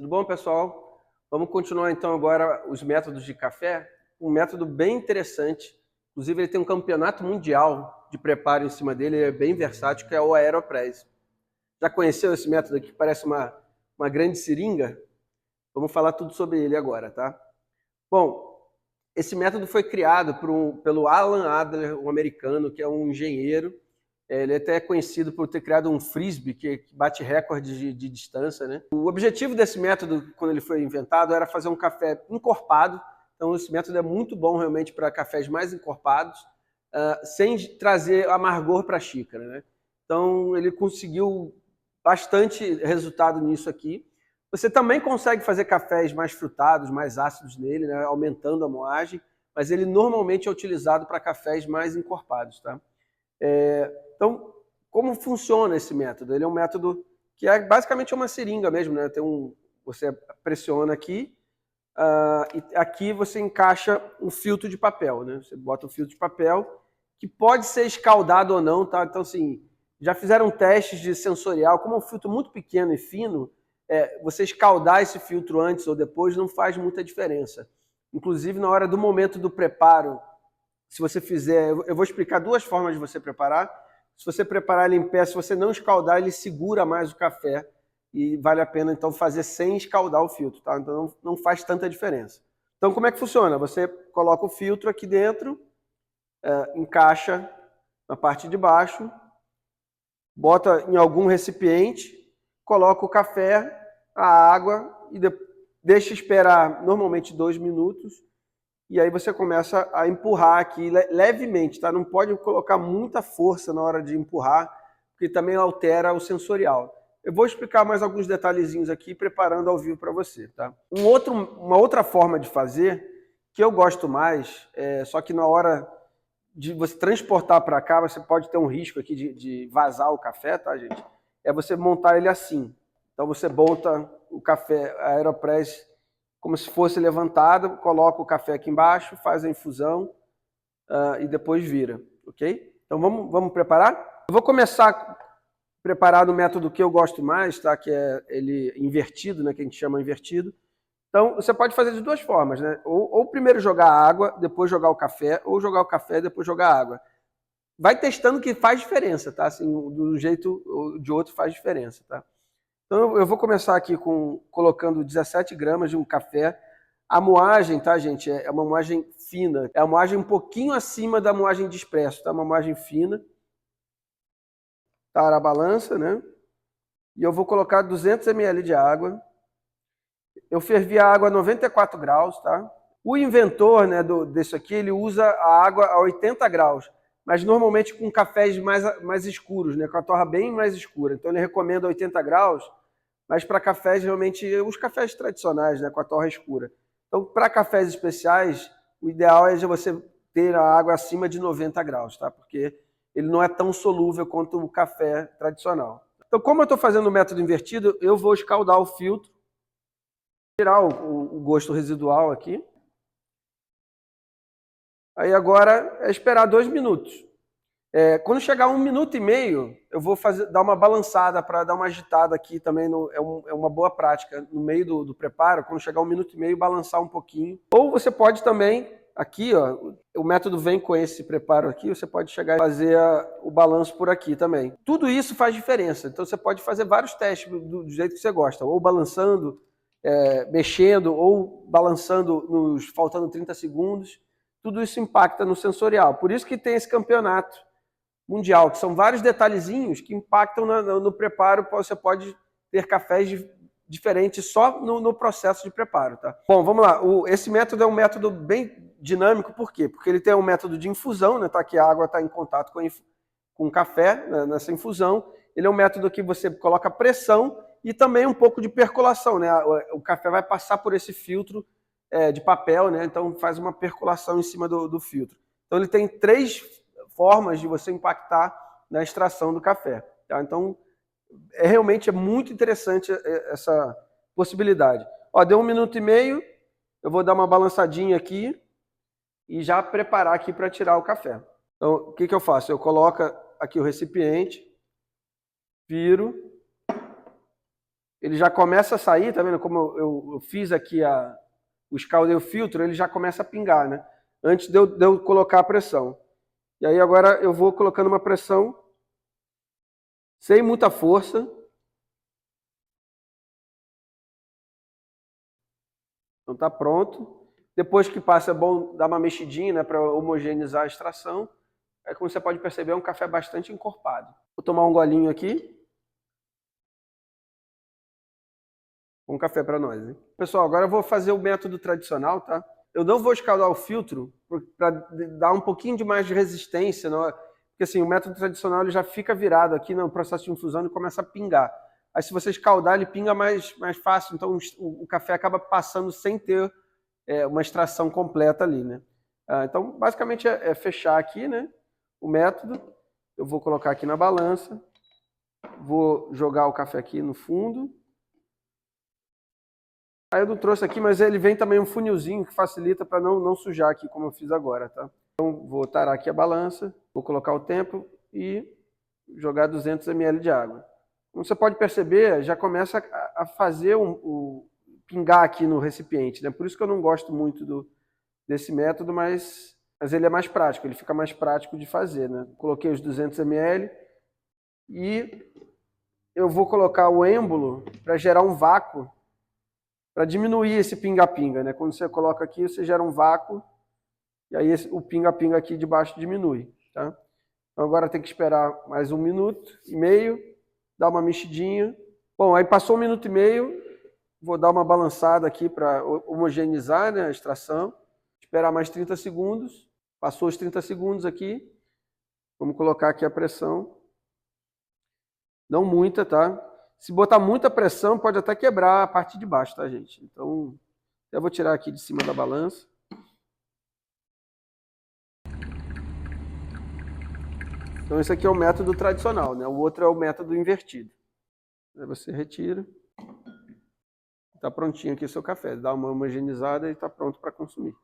Tudo bom, pessoal? Vamos continuar então agora os métodos de café. Um método bem interessante. Inclusive, ele tem um campeonato mundial de preparo em cima dele, ele é bem versátil, que é o Aeropress. Já conheceu esse método aqui que parece uma grande seringa? Vamos falar tudo sobre ele agora, tá? Bom, esse método foi criado pelo Alan Adler, um americano, que é um engenheiro. Ele até é conhecido por ter criado um frisbee que bate recorde de distância, né? O objetivo desse método, quando ele foi inventado, era fazer um café encorpado. Então, esse método é muito bom realmente para cafés mais encorpados, sem trazer amargor para a xícara, né? Então, ele conseguiu bastante resultado nisso aqui. Você também consegue fazer cafés mais frutados, mais ácidos nele, né? Aumentando a moagem, mas ele normalmente é utilizado para cafés mais encorpados, tá? Então, como funciona esse método? Ele é um método que é basicamente uma seringa mesmo, né? Você pressiona aqui, e aqui você encaixa um filtro de papel, né? Você bota um filtro de papel que pode ser escaldado ou não, tá? Então, assim, já fizeram testes de sensorial, como é um filtro muito pequeno e fino, você escaldar esse filtro antes ou depois não faz muita diferença. Inclusive, na hora do momento do preparo, se você fizer, eu vou explicar duas formas de você preparar. Se você preparar ele em pé, se você não escaldar, ele segura mais o café e vale a pena então fazer sem escaldar o filtro, tá? Então não faz tanta diferença. Então como é que funciona? Você coloca o filtro aqui dentro, encaixa na parte de baixo, bota em algum recipiente, coloca o café, a água e deixa esperar normalmente 2 minutos. E aí você começa a empurrar aqui levemente, tá? Não pode colocar muita força na hora de empurrar, porque também altera o sensorial. Eu vou explicar mais alguns detalhezinhos aqui, preparando ao vivo para você, tá? Uma outra forma de fazer, que eu gosto mais, só que na hora de você transportar para cá, você pode ter um risco aqui de vazar o café, tá, gente? É você montar ele assim. Então você monta o café, a Aeropress, como se fosse levantado, coloca o café aqui embaixo, faz a infusão e depois vira, ok? Então vamos preparar? Eu vou começar preparar no método que eu gosto mais, tá? Que é ele invertido, né? Que a gente chama invertido. Então você pode fazer de duas formas, né? Ou primeiro jogar água, depois jogar o café, ou jogar o café, depois jogar água. Vai testando que faz diferença, tá? Assim, de um jeito ou de outro faz diferença, tá? Então eu vou começar aqui colocando 17 gramas de um café. A moagem, tá, gente, é uma moagem fina. É uma moagem um pouquinho acima da moagem de expresso, tá? Uma moagem fina. Tá na balança, né? E eu vou colocar 200 ml de água. Eu fervi a água a 94 graus, tá? O inventor, né, desse aqui, ele usa a água a 80 graus, mas normalmente com cafés mais escuros, né, com a torra bem mais escura. Então ele recomenda 80 graus, mas para cafés, realmente, os cafés tradicionais, né, com a torra escura. Então, para cafés especiais, o ideal é você ter a água acima de 90 graus, tá? Porque ele não é tão solúvel quanto o café tradicional. Então, como eu estou fazendo o método invertido, eu vou escaldar o filtro, tirar o gosto residual aqui. Aí agora é esperar 2 minutos. Quando chegar 1 minuto e meio, eu vou dar uma balançada para dar uma agitada aqui também. É uma boa prática no meio do preparo. Quando chegar 1 minuto e meio, balançar um pouquinho. Ou você pode também, aqui, ó, o método vem com esse preparo aqui, você pode chegar e fazer o balanço por aqui também. Tudo isso faz diferença. Então você pode fazer vários testes do jeito que você gosta. Ou balançando, mexendo, ou balançando faltando 30 segundos. Tudo isso impacta no sensorial. Por isso que tem esse campeonato mundial, que são vários detalhezinhos que impactam no preparo. Você pode ter cafés diferentes só no processo de preparo, tá? Bom, vamos lá. Esse método é um método bem dinâmico, por quê? Porque ele tem um método de infusão, né? Tá? Que a água está em contato com o café, né? Nessa infusão. Ele é um método que você coloca pressão e também um pouco de percolação, né? O café vai passar por esse filtro de papel, né? Então faz uma percolação em cima do filtro. Então ele tem 3 formas de você impactar na extração do café, tá? Então realmente muito interessante essa possibilidade. Ó, deu 1 minuto e meio, eu vou dar uma balançadinha aqui e já preparar aqui para tirar o café. Então o que eu faço? Eu coloco aqui o recipiente, viro, ele já começa a sair, tá vendo como eu fiz aqui o escaldei o filtro, ele já começa a pingar, né? Antes de eu colocar a pressão. E aí agora eu vou colocando uma pressão sem muita força. Então tá pronto. Depois que passa, é bom dar uma mexidinha, né, para homogeneizar a extração. Aí, como você pode perceber, é um café bastante encorpado. Vou tomar um golinho aqui. Um café para nós, hein? Pessoal, agora eu vou fazer o método tradicional, tá? Eu não vou escaldar o filtro para dar um pouquinho de mais de resistência, não? Porque assim, o método tradicional ele já fica virado aqui no processo de infusão e começa a pingar. Aí se você escaldar, ele pinga mais fácil, então o café acaba passando sem ter uma extração completa ali, né? Então, basicamente é fechar aqui, né, o método. Eu vou colocar aqui na balança, vou jogar o café aqui no fundo. Aí eu não trouxe aqui, mas ele vem também um funilzinho que facilita para não sujar aqui, como eu fiz agora, tá? Então, vou tarar aqui a balança, vou colocar o tempo e jogar 200 ml de água. Como você pode perceber, já começa a fazer pingar aqui no recipiente, né? Por isso que eu não gosto muito desse método, mas ele é mais prático, ele fica mais prático de fazer, né? Coloquei os 200 ml e eu vou colocar o êmbolo para gerar um vácuo, para diminuir esse pinga-pinga, né? Quando você coloca aqui, você gera um vácuo e aí o pinga-pinga aqui de baixo diminui, tá? Então agora tem que esperar mais 1 minuto e meio, dar uma mexidinha. Bom, aí passou 1 minuto e meio, vou dar uma balançada aqui para homogeneizar, né, a extração. Esperar mais 30 segundos. Passou os 30 segundos aqui. Vamos colocar aqui a pressão. Não muita, tá? Se botar muita pressão, pode até quebrar a parte de baixo, tá, gente? Então, eu vou tirar aqui de cima da balança. Então, esse aqui é o método tradicional, né? O outro é o método invertido. Aí você retira. Está prontinho aqui o seu café. Dá uma homogeneizada e está pronto para consumir.